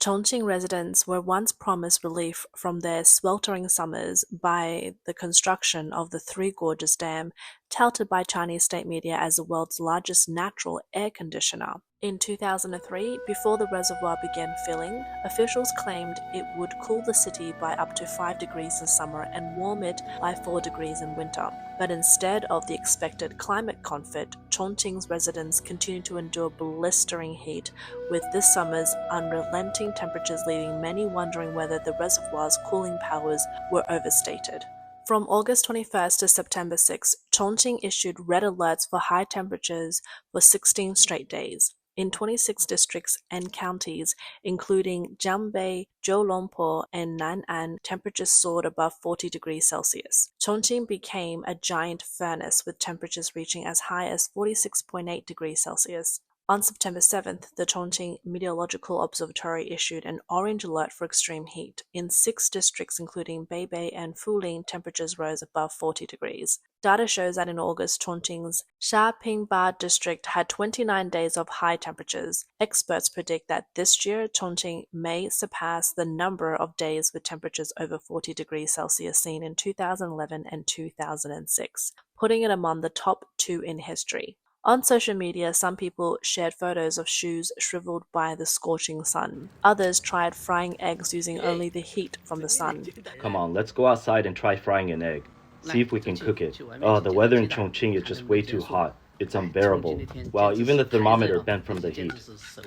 Chongqing residents were once promised relief from their sweltering summers by the construction of the Three Gorges Dam, touted by Chinese state media as the world's largest natural air conditioner. In 2003, before the reservoir began filling, officials claimed it would cool the city by up to 5 degrees in summer and warm it by 4 degrees in winter. But instead of the expected climate comfort, Chongqing's residents continue to endure blistering heat, with this summer's unrelenting temperatures leaving many wondering whether the reservoir's cooling powers were overstated. From August 21st to September 6th, Chongqing issued red alerts for high temperatures for 16 straight days. In 26 districts and counties, including Jiangbei, Zhoulongpo, and Nan'an, temperatures soared above 40 degrees Celsius. Chongqing became a giant furnace with temperatures reaching as high as 46.8 degrees Celsius. On September 7th, the Chongqing Meteorological Observatory issued an orange alert for extreme heat. In 6 districts, including Beibei and Fulin, temperatures rose above 40 degrees. Data shows that in August, Chongqing's Shapingba district had 29 days of high temperatures. Experts predict that this year, Chongqing may surpass the number of days with temperatures over 40 degrees Celsius seen in 2011 and 2006, putting it among the top 2 in history. On social media, some people shared photos of shoes shriveled by the scorching sun. Others tried frying eggs using only the heat from the sun. Come on, let's go outside and try frying an egg. See if we can cook it. Oh, the weather in Chongqing is just way too hot. It's unbearable. Wow, even the thermometer bent from the heat.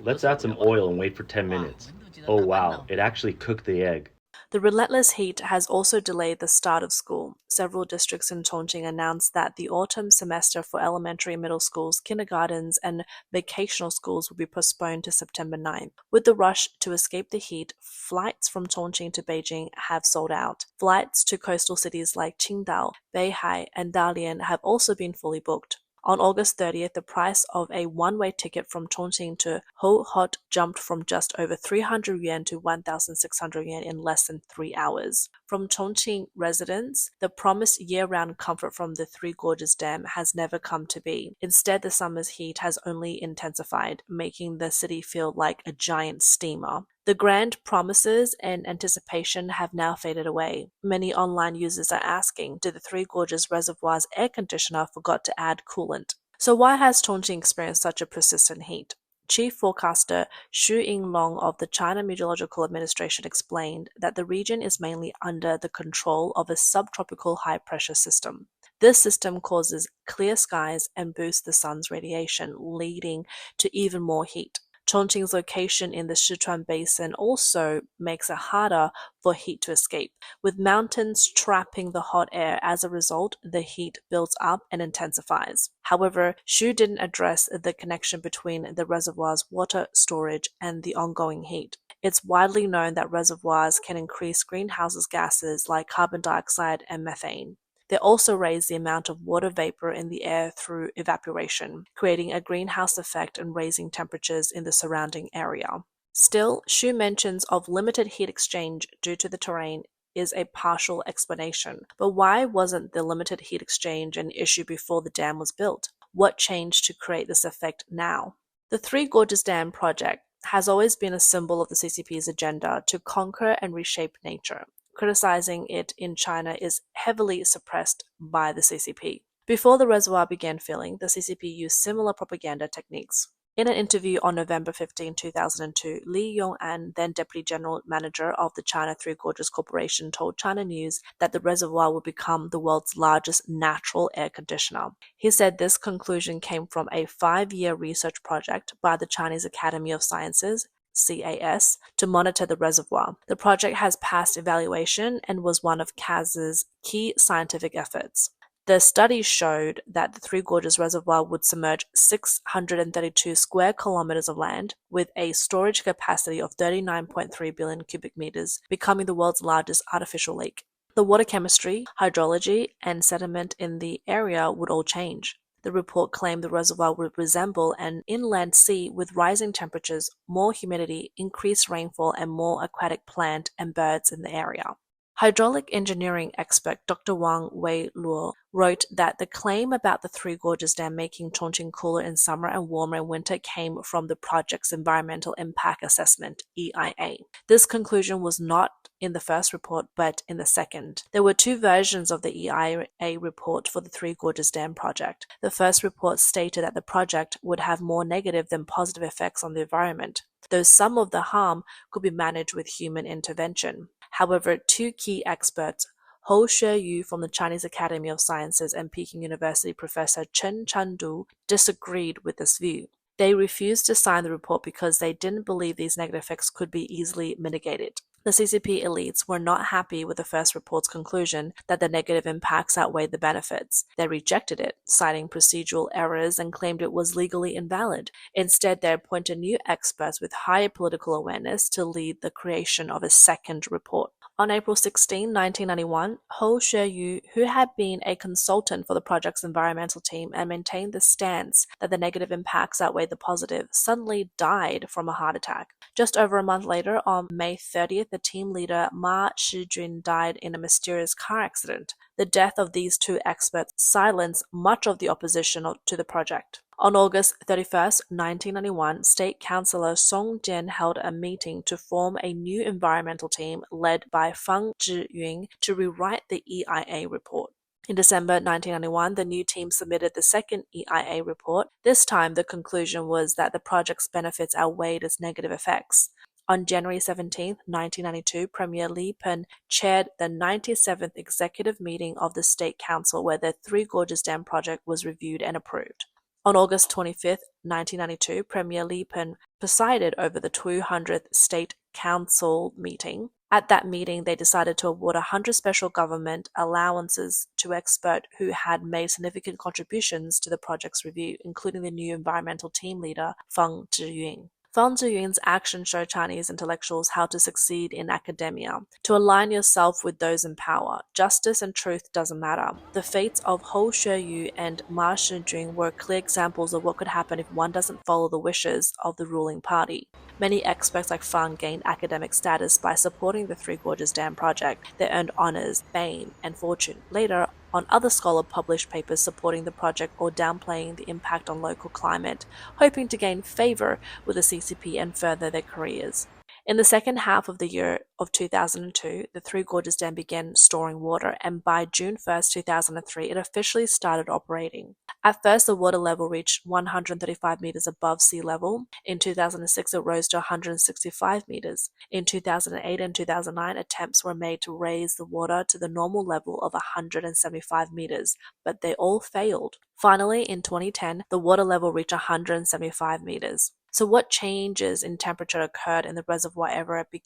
Let's add some oil and wait for 10 minutes. Oh wow, it actually cooked the egg. The relentless heat has also delayed the start of school. Several districts in Chongqing announced that the autumn semester for elementary and middle schools, kindergartens, and vocational schools will be postponed to September 9th. With the rush to escape the heat, flights from Chongqing to Beijing have sold out. Flights to coastal cities like Qingdao, Beihai, and Dalian have also been fully booked. On August 30th, the price of a one-way ticket from Chongqing to Hohhot jumped from just over 300 yuan to 1,600 yuan in less than 3 hours. From Chongqing residents, the promised year-round comfort from the Three Gorges Dam has never come to be. Instead, the summer's heat has only intensified, making the city feel like a giant steamer. The grand promises and anticipation have now faded away. Many online users are asking, did the Three Gorges Reservoir's air conditioner forgot to add coolant? So why has Chongqing experienced such a persistent heat? Chief forecaster Xu Yinglong of the China Meteorological Administration explained that the region is mainly under the control of a subtropical high-pressure system. This system causes clear skies and boosts the sun's radiation, leading to even more heat. Chongqing's location in the Sichuan Basin also makes it harder for heat to escape. With mountains trapping the hot air, as a result, the heat builds up and intensifies. However, Xu didn't address the connection between the reservoir's water storage and the ongoing heat. It's widely known that reservoirs can increase greenhouse gases like carbon dioxide and methane. They also raise the amount of water vapor in the air through evaporation, creating a greenhouse effect and raising temperatures in the surrounding area. Still, Xu mentions of limited heat exchange due to the terrain is a partial explanation. But why wasn't the limited heat exchange an issue before the dam was built? What changed to create this effect now? The Three Gorges Dam project has always been a symbol of the CCP's agenda to conquer and reshape nature. Criticizing it in China is heavily suppressed by the CCP. Before the reservoir began filling, the CCP used similar propaganda techniques. In an interview on November 15, 2002, Li Yong'an, then Deputy General Manager of the China Three Gorges Corporation, told China News that the reservoir would become the world's largest natural air conditioner. He said this conclusion came from a 5-year research project by the Chinese Academy of Sciences, CAS, to monitor the reservoir. The project has passed evaluation and was one of CAS's key scientific efforts. The study showed that the Three Gorges Reservoir would submerge 632 square kilometers of land with a storage capacity of 39.3 billion cubic meters, becoming the world's largest artificial lake. The water chemistry, hydrology, and sediment in the area would all change. The report claimed the reservoir would resemble an inland sea with rising temperatures, more humidity, increased rainfall, and more aquatic plant and birds in the area. Hydraulic engineering expert Dr. Wang Wei-luo wrote that the claim about the Three Gorges Dam making Chongqing cooler in summer and warmer in winter came from the project's Environmental Impact Assessment (EIA). This conclusion was not in the first report but in the second. There were two versions of the EIA report for the Three Gorges Dam project. The first report stated that the project would have more negative than positive effects on the environment, though some of the harm could be managed with human intervention. However, two key experts, Hou Xueyu from the Chinese Academy of Sciences and Peking University professor Chen Chandu, disagreed with this view. They refused to sign the report because they didn't believe these negative effects could be easily mitigated. The CCP elites were not happy with the first report's conclusion that the negative impacts outweighed the benefits. They rejected it, citing procedural errors and claimed it was legally invalid. Instead, they appointed new experts with higher political awareness to lead the creation of a second report. On April 16, 1991, Hou Xueyu, who had been a consultant for the project's environmental team and maintained the stance that the negative impacts outweighed the positive, suddenly died from a heart attack. Just over a month later, on May 30th, the team leader Ma Shijun died in a mysterious car accident. The death of these two experts silenced much of the opposition to the project. On August 31st, 1991, State Councillor Song Jian held a meeting to form a new environmental team led by Fang Zhiyun to rewrite the EIA report. In December 1991, the new team submitted the second EIA report. This time, the conclusion was that the project's benefits outweighed its negative effects. On January 17, 1992, Premier Li Peng chaired the 97th executive meeting of the State Council where the Three Gorges Dam project was reviewed and approved. On August 25, 1992, Premier Li Peng presided over the 200th State Council meeting. At that meeting, they decided to award 100 special government allowances to experts who had made significant contributions to the project's review, including the new environmental team leader, Fang Zhiyun. Fang Zhiyun's actions show Chinese intellectuals how to succeed in academia. To align yourself with those in power. Justice and truth doesn't matter. The fates of Hou Xueyu and Ma Shijun were clear examples of what could happen if one doesn't follow the wishes of the ruling party. Many experts like Fang gained academic status by supporting the Three Gorges Dam project. They earned honors, fame, and fortune. Later on, other scholars published papers supporting the project or downplaying the impact on local climate, hoping to gain favor with the CCP and further their careers. In the second half of the year of 2002, the Three Gorges Dam began storing water, and by June 1, 2003, it officially started operating. At first, the water level reached 135 meters above sea level. In 2006, it rose to 165 meters. In 2008 and 2009, attempts were made to raise the water to the normal level of 175 meters, but they all failed. Finally, in 2010, the water level reached 175 meters. So what changes in temperature occurred in the reservoir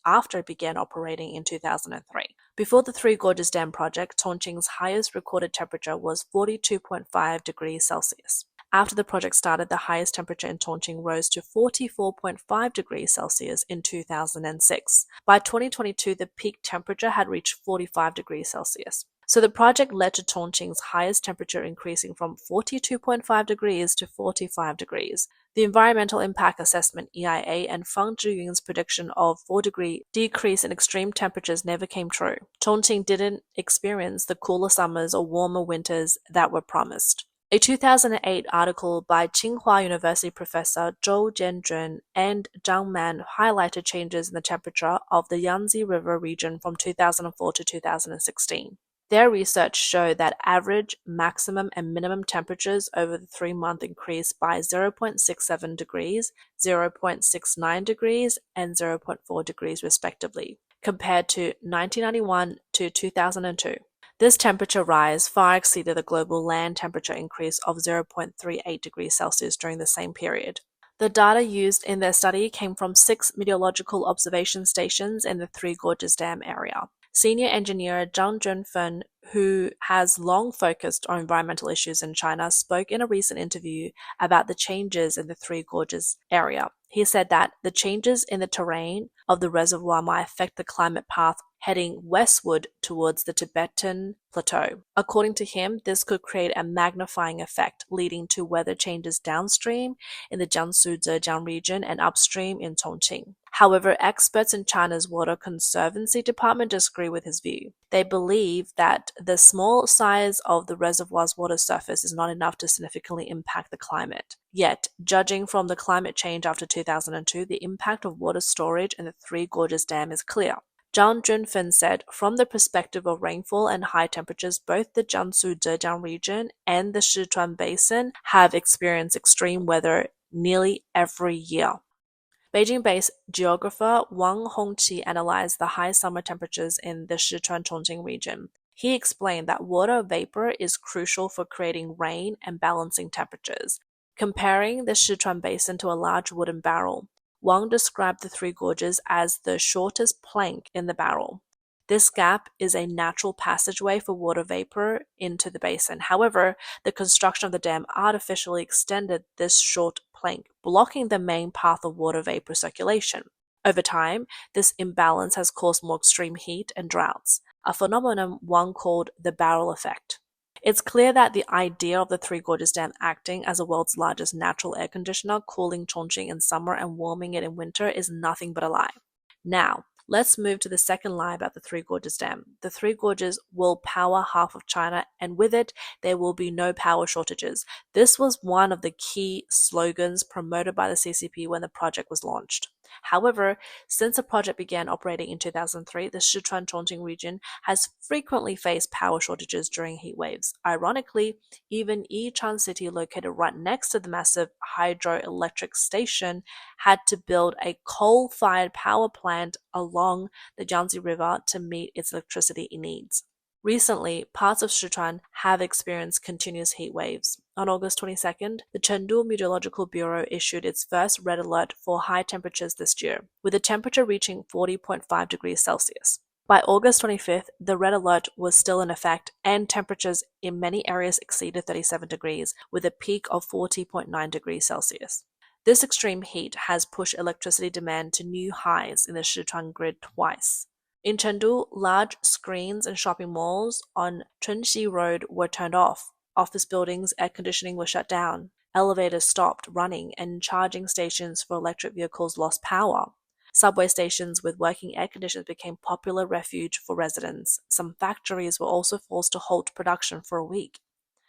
after it began operating in 2003? Before the Three Gorges Dam project, Chongqing's highest recorded temperature was 42.5 degrees Celsius. After the project started, the highest temperature in Chongqing rose to 44.5 degrees Celsius in 2006. By 2022, the peak temperature had reached 45 degrees Celsius. So the project led to Chongqing's highest temperature increasing from 42.5 degrees to 45 degrees. The Environmental Impact Assessment (EIA) and Fang Zhiyun's prediction of 4-degree decrease in extreme temperatures never came true. Chongqing didn't experience the cooler summers or warmer winters that were promised. A 2008 article by Tsinghua University professor Zhou Jianzhun and Zhang Man highlighted changes in the temperature of the Yangtze River region from 2004 to 2016. Their research showed that average, maximum, and minimum temperatures over the 3-month increased by 0.67 degrees, 0.69 degrees, and 0.4 degrees respectively, compared to 1991 to 2002. This temperature rise far exceeded the global land temperature increase of 0.38 degrees Celsius during the same period. The data used in their study came from 6 meteorological observation stations in the Three Gorges Dam area. Senior engineer Zhang Zhengfen, who has long focused on environmental issues in China, spoke in a recent interview about the changes in the Three Gorges area. He said that the changes in the terrain of the reservoir might affect the climate path heading westward towards the Tibetan Plateau. According to him, this could create a magnifying effect, leading to weather changes downstream in the Jiangsu-Zhejiang region and upstream in Chongqing. However, experts in China's Water Conservancy Department disagree with his view. They believe that the small size of the reservoir's water surface is not enough to significantly impact the climate. Yet, judging from the climate change after 2002, the impact of water storage in the Three Gorges Dam is clear. Zhang Junfen said, from the perspective of rainfall and high temperatures, both the Jiangsu-Zhejiang region and the Sichuan Basin have experienced extreme weather nearly every year. Beijing-based geographer Wang Hongqi analyzed the high summer temperatures in the Sichuan-Chongqing region. He explained that water vapor is crucial for creating rain and balancing temperatures. Comparing the Sichuan Basin to a large wooden barrel, Wang described the Three Gorges as the shortest plank in the barrel. This gap is a natural passageway for water vapor into the basin. However, the construction of the dam artificially extended this short plank, blocking the main path of water vapor circulation. Over time, this imbalance has caused more extreme heat and droughts, a phenomenon Wang called the barrel effect. It's clear that the idea of the Three Gorges Dam acting as the world's largest natural air conditioner, cooling Chongqing in summer and warming it in winter, is nothing but a lie. Now, let's move to the second lie about the Three Gorges Dam. The Three Gorges will power half of China, and with it, there will be no power shortages. This was one of the key slogans promoted by the CCP when the project was launched. However, since the project began operating in 2003, the Sichuan-Chongqing region has frequently faced power shortages during heat waves. Ironically, even Yichang City, located right next to the massive hydroelectric station, had to build a coal-fired power plant along the Yangtze River to meet its electricity needs. Recently, parts of Sichuan have experienced continuous heat waves. On August 22nd, the Chengdu Meteorological Bureau issued its first red alert for high temperatures this year, with the temperature reaching 40.5 degrees Celsius. By August 25th, the red alert was still in effect, and temperatures in many areas exceeded 37 degrees, with a peak of 40.9 degrees Celsius. This extreme heat has pushed electricity demand to new highs in the Sichuan grid twice. In Chengdu, large screens and shopping malls on Chunxi Road were turned off. Office buildings' air conditioning was shut down. Elevators stopped running, and charging stations for electric vehicles lost power. Subway stations with working air conditioners became popular refuge for residents. Some factories were also forced to halt production for a week.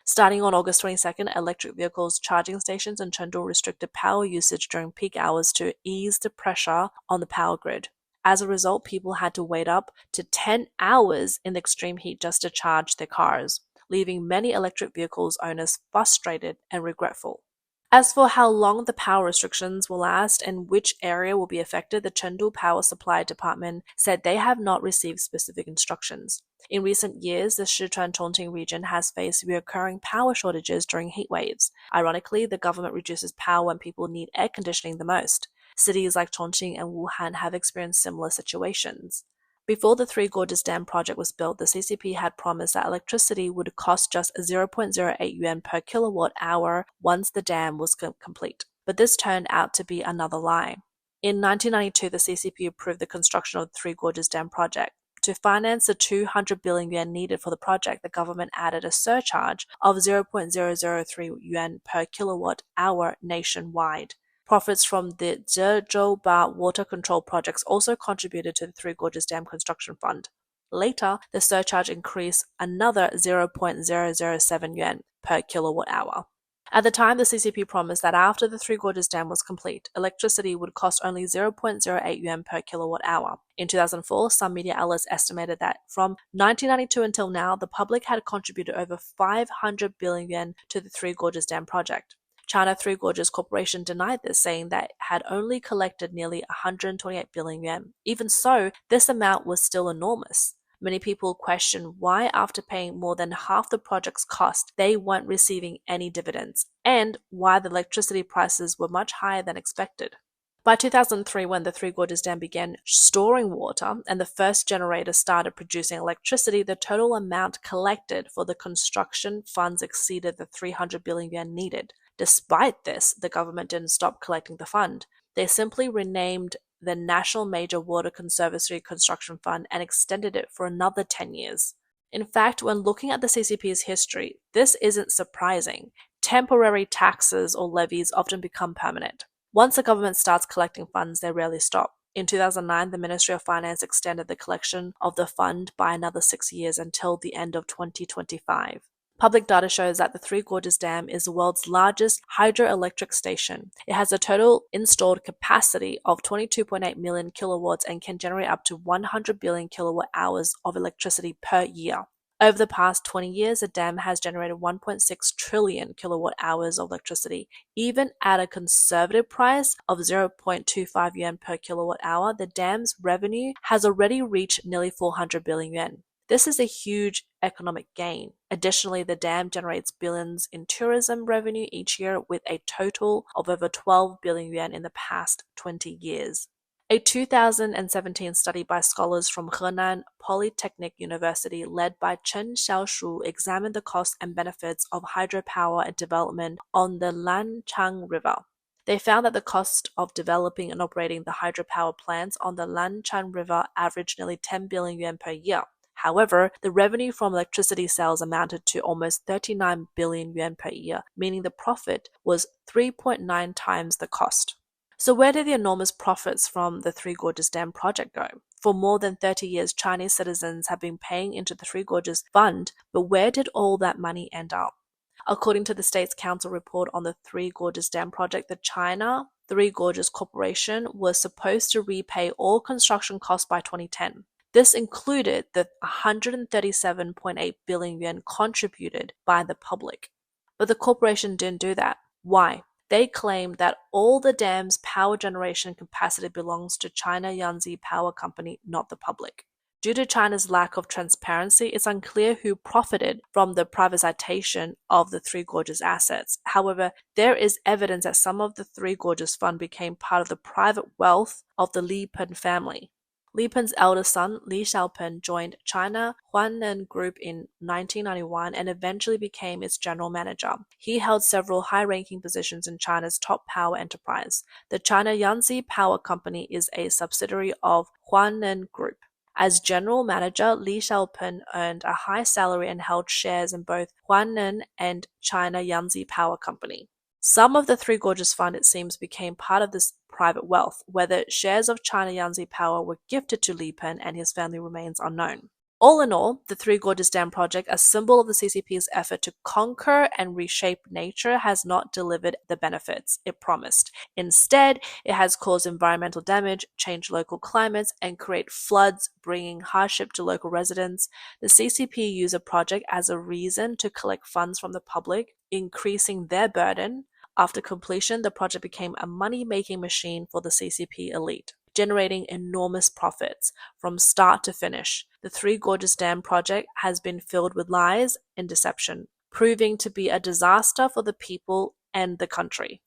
Starting on August 22nd, electric vehicles charging stations in Chengdu restricted power usage during peak hours to ease the pressure on the power grid. As a result, people had to wait up to 10 hours in the extreme heat just to charge their cars, leaving many electric vehicles owners frustrated and regretful. As for how long the power restrictions will last and which area will be affected, the Chengdu Power Supply Department said they have not received specific instructions. In recent years, the Sichuan-Chongqing region has faced recurring power shortages during heat waves. Ironically, the government reduces power when people need air conditioning the most. Cities like Chongqing and Wuhan have experienced similar situations. Before the Three Gorges Dam project was built, the CCP had promised that electricity would cost just 0.08 yuan per kilowatt hour once the dam was complete. But this turned out to be another lie. In 1992, the CCP approved the construction of the Three Gorges Dam project. To finance the 200 billion yuan needed for the project, the government added a surcharge of 0.003 yuan per kilowatt hour nationwide. Profits from the Zhezhou water control projects also contributed to the Three Gorges Dam construction fund. Later, the surcharge increased another 0.007 yuan per kilowatt hour. At the time, the CCP promised that after the Three Gorges Dam was complete, electricity would cost only 0.08 yuan per kilowatt hour. In 2004, some media outlets estimated that from 1992 until now, the public had contributed over 500 billion yuan to the Three Gorges Dam project. China Three Gorges Corporation denied this, saying that it had only collected nearly 128 billion yuan. Even so, this amount was still enormous. Many people question why, after paying more than half the project's cost, they weren't receiving any dividends, and why the electricity prices were much higher than expected. By 2003, when the Three Gorges Dam began storing water and the first generator started producing electricity, the total amount collected for the construction funds exceeded the 300 billion yuan needed. Despite this, the government didn't stop collecting the fund. They simply renamed the National Major Water Conservancy Construction Fund and extended it for another 10 years. In fact, when looking at the CCP's history, this isn't surprising. Temporary taxes or levies often become permanent. Once the government starts collecting funds, they rarely stop. In 2009, the Ministry of Finance extended the collection of the fund by another 6 years until the end of 2025. Public data shows that the Three Gorges Dam is the world's largest hydroelectric station. It has a total installed capacity of 22.8 million kilowatts and can generate up to 100 billion kilowatt hours of electricity per year. Over the past 20 years, the dam has generated 1.6 trillion kilowatt hours of electricity. Even at a conservative price of 0.25 yuan per kilowatt hour, the dam's revenue has already reached nearly 400 billion yuan. This is a huge economic gain. Additionally, the dam generates billions in tourism revenue each year, with a total of over 12 billion yuan in the past 20 years. A 2017 study by scholars from Henan Polytechnic University led by Chen Xiaoshu examined the costs and benefits of hydropower and development on the Lanchang River. They found that the cost of developing and operating the hydropower plants on the Lanchang River averaged nearly 10 billion yuan per year. However, the revenue from electricity sales amounted to almost 39 billion yuan per year, meaning the profit was 3.9 times the cost. So where did the enormous profits from the Three Gorges Dam project go? For more than 30 years, Chinese citizens have been paying into the Three Gorges Fund, but where did all that money end up? According to the State's Council report on the Three Gorges Dam project, the China Three Gorges Corporation was supposed to repay all construction costs by 2010. This included the 137.8 billion yuan contributed by the public. But the corporation didn't do that. Why? They claimed that all the dam's power generation capacity belongs to China Yangtze Power Company, not the public. Due to China's lack of transparency, it's unclear who profited from the privatization of the Three Gorges assets. However, there is evidence that some of the Three Gorges Fund became part of the private wealth of the Li Pen family. Li Pen's eldest son, Li Xiaopen, joined China Huainan Group in 1991 and eventually became its general manager. He held several high-ranking positions in China's top power enterprise. The China Yangtze Power Company is a subsidiary of Huainan Group. As general manager, Li Xiaopen earned a high salary and held shares in both Huainan and China Yangtze Power Company. Some of the Three Gorges Fund, it seems, became part of this private wealth. Whether shares of China Yangtze Power were gifted to Li Pen and his family remains unknown. All in all, the Three Gorges Dam project, a symbol of the CCP's effort to conquer and reshape nature, has not delivered the benefits it promised. Instead, it has caused environmental damage, changed local climates, and create floods, bringing hardship to local residents. The CCP used a project as a reason to collect funds from the public, increasing their burden. After completion, the project became a money-making machine for the CCP elite, generating enormous profits from start to finish. The Three Gorges Dam project has been filled with lies and deception, proving to be a disaster for the people and the country.